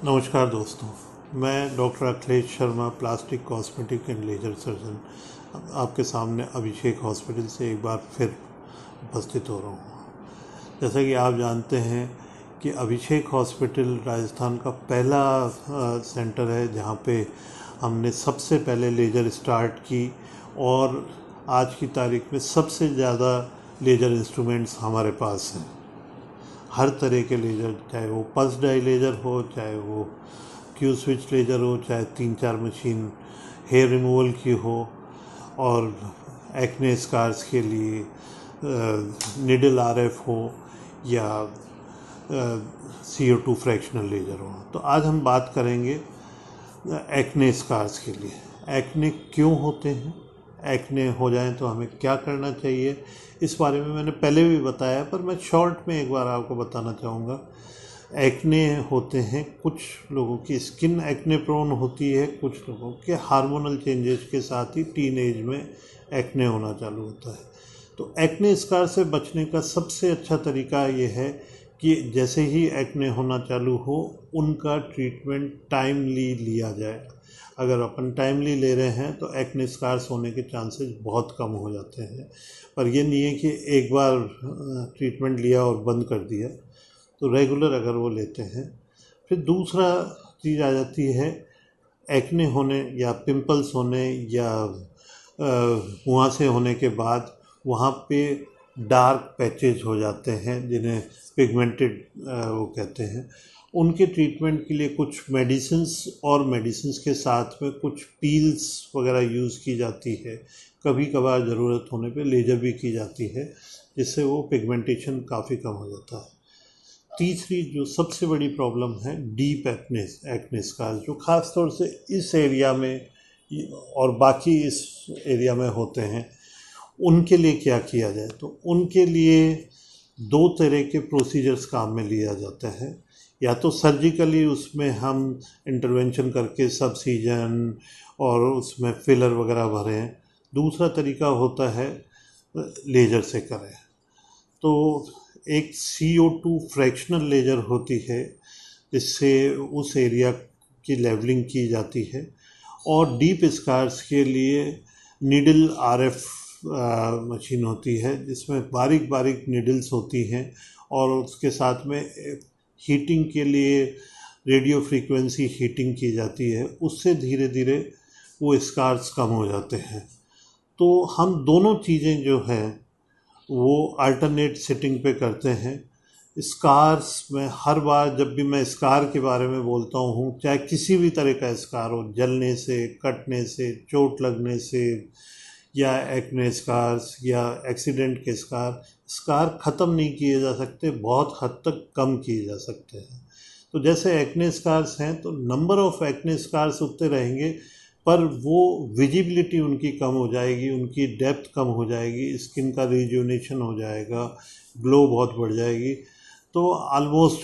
नमस्कार दोस्तों, मैं doctor Akhilesh Sharma, plastic cosmetic and laser surgeon, आपके सामने अभिषेक हॉस्पिटल से एक बार फिर उपस्थित हो रहा हूँ। जैसा कि आप जानते हैं कि अभिषेक हॉस्पिटल राजस्थान का पहला सेंटर है जहाँ पे हमने सबसे पहले लेजर स्टार्ट की और आज की तारीख में सबसे ज़्यादा लेजर इंस्ट्रूमेंट्स हमारे पास हैं। हर तरह के लेज़र, चाहे वो पल्स डाई लेज़र हो, चाहे वो क्यू स्विच लेज़र हो, चाहे 3-4 मशीन हेयर रिमूवल की हो, और एक्ने स्कार्स के लिए निडल आरएफ हो या CO2 फ्रैक्शनल लेज़र हो। तो आज हम बात करेंगे एक्ने स्कार्स के लिए। एक्ने क्यों होते हैं, एक्ने हो जाए तो हमें क्या करना चाहिए, इस बारे में मैंने पहले भी बताया, पर मैं शॉर्ट में एक बार आपको बताना चाहूँगा। एक्ने होते हैं, कुछ लोगों की स्किन एक्ने प्रोन होती है, कुछ लोगों के हार्मोनल चेंजेस के साथ ही टीन एज में एक्ने होना चालू होता है। तो एक्ने स्कार से बचने का सबसे अच्छा तरीका ये है कि जैसे ही एक्ने होना चालू हो उनका ट्रीटमेंट टाइमली लिया जाए। अगर अपन टाइमली ले रहे हैं तो एक्ने स्कार्स होने के चांसेस बहुत कम हो जाते हैं। पर ये नहीं है कि एक बार ट्रीटमेंट लिया और बंद कर दिया, तो रेगुलर अगर वो लेते हैं। फिर दूसरा चीज़ आ जाती है एक्ने होने या पिंपल्स होने या मुहासे होने के बाद वहाँ पे डार्क पैचेज हो जाते हैं जिन्हें पिगमेंटेड वो कहते हैं। उनके ट्रीटमेंट के लिए कुछ मेडिसिन्स के साथ में कुछ पील्स वगैरह यूज़ की जाती है। कभी कभार ज़रूरत होने पे लेजर भी की जाती है, जिससे वो पिगमेंटेशन काफ़ी कम हो जाता है। तीसरी जो सबसे बड़ी प्रॉब्लम है डीप एक्ने स्कार, जो ख़ास तौर से इस एरिया में और बाकी इस एरिया में होते हैं, उनके लिए क्या किया जाए। तो उनके लिए दो तरह के प्रोसीजर्स काम में लिया जाता है। या तो सर्जिकली उसमें हम इंटरवेंशन करके सबसीजन और उसमें फिलर वगैरह भरें। दूसरा तरीका होता है लेज़र से करें। तो एक CO2 फ्रैक्शनल लेज़र होती है जिससे उस एरिया की लेवलिंग की जाती है। और डीप स्कार्स के लिए नीडल RF मशीन होती है जिसमें बारीक बारीक नीडल्स होती हैं, और उसके साथ में हीटिंग के लिए रेडियो फ्रीक्वेंसी हीटिंग की जाती है। उससे धीरे धीरे वो स्कार्स कम हो जाते हैं। तो हम दोनों चीज़ें जो हैं वो अल्टरनेट सिटिंग पे करते हैं। स्कार्स में हर बार जब भी मैं स्कार के बारे में बोलता हूँ, चाहे किसी भी तरह का स्कार हो, जलने से, कटने से, चोट लगने से, या एक्ने स्कार्स या एक्सीडेंट के स्कार ख़त्म नहीं किए जा सकते, बहुत हद तक कम किए जा सकते हैं। तो जैसे एक्ने स्कार्स हैं तो नंबर ऑफ़ एक्ने स्कार्स उतने रहेंगे, पर वो विजिबिलिटी उनकी कम हो जाएगी, उनकी डेप्थ कम हो जाएगी, स्किन का रिजुवनेशन हो जाएगा, ग्लो बहुत बढ़ जाएगी। तो ऑलमोस्ट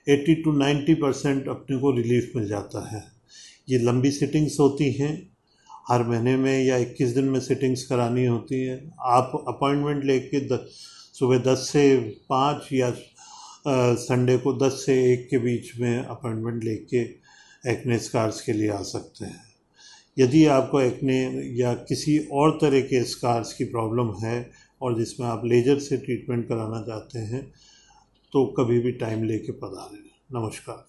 80 to 90% अपने को रिलीफ मिल जाता है। ये लंबी सिटिंग्स होती हैं, हर महीने में या 21 दिन में सिटिंग्स करानी होती है। आप अपॉइंटमेंट लेके सुबह 10 से 5 या संडे को 10 से 1 के बीच में अपॉइंटमेंट लेके एक्ने स्कार्स के लिए आ सकते हैं। यदि आपको एक्ने या किसी और तरह के स्कार्स की प्रॉब्लम है और जिसमें आप लेजर से ट्रीटमेंट कराना चाहते हैं, तो कभी भी टाइम लेके पधारें। नमस्कार।